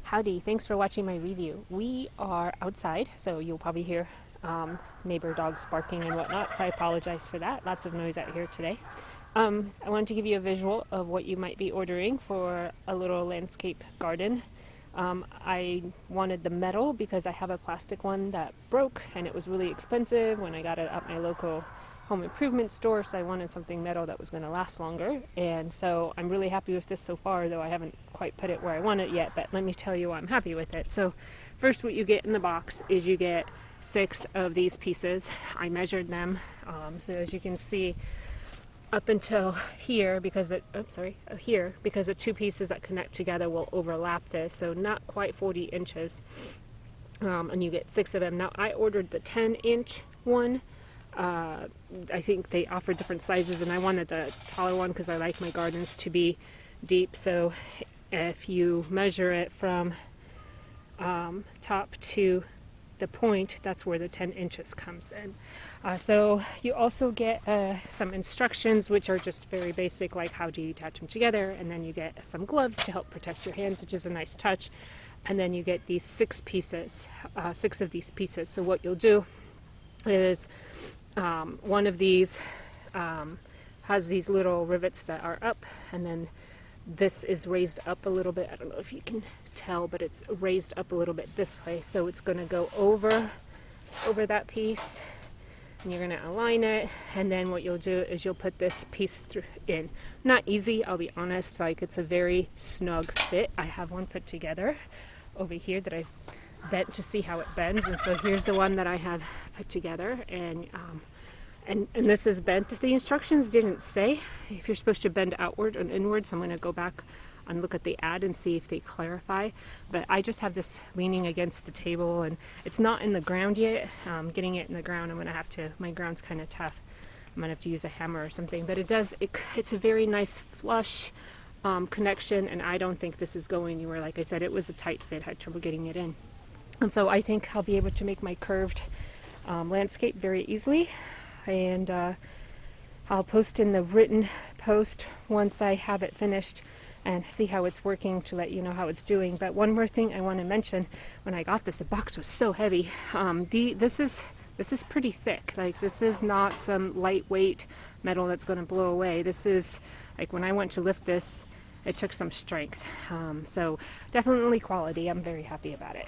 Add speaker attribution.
Speaker 1: Howdy, thanks for watching my review. We are outside, so you'll probably hear neighbor dogs barking and whatnot, so I apologize for that. Lots of noise out here today. I wanted to give you a visual of what you might be ordering for a little landscape garden. I wanted the metal because I have a plastic one that broke and it was really expensive when I got it at my local home improvement store, so I wanted something metal that was going to last longer. And so I'm really happy with this so far, though I haven't quite put it where I want it yet, but let me tell you why I'm happy with it. So first, what you get in the box is you get 6 of these pieces. I measured them, so as you can see up until here, because here, because the 2 pieces that connect together will overlap this, so not quite 40 inches, and you get 6 of them. Now I ordered the 10-inch one. I think they offer different sizes, and I wanted the taller one because I like my gardens to be deep. So if you measure it from top to the point, that's where the 10 inches comes in. So you also get some instructions, which are just very basic, like how do you attach them together, and then you get some gloves to help protect your hands, which is a nice touch. And then you get these 6 pieces, 6 of these pieces. So what you'll do is one of these has these little rivets that are up, and then this is raised up a little bit. I don't know if you can tell, but it's raised up a little bit this way, so it's going to go over that piece, and you're going to align it. And then what you'll do is you'll put this piece in. Not easy, I'll be honest, like it's a very snug fit. I have one put together over here that I've bent to see how it bends, and so here's the one that I have put together, and this is bent. The instructions didn't say if you're supposed to bend outward and inward, so I'm going to go back and look at the ad and see if they clarify. But I just have this leaning against the table, and it's not in the ground yet. Getting it in the ground, I'm going to have to, my ground's kind of tough, I'm going to have to use a hammer or something, but it's a very nice flush connection, and I don't think this is going anywhere. Like I said, it was a tight fit, had trouble getting it in. And so I think I'll be able to make my curved landscape very easily. And I'll post in the written post once I have it finished and see how it's working, to let you know how it's doing. But one more thing I want to mention: when I got this, the box was so heavy. This is pretty thick. Like, this is not some lightweight metal that's going to blow away. This is, like, when I went to lift this, it took some strength. So definitely quality. I'm very happy about it.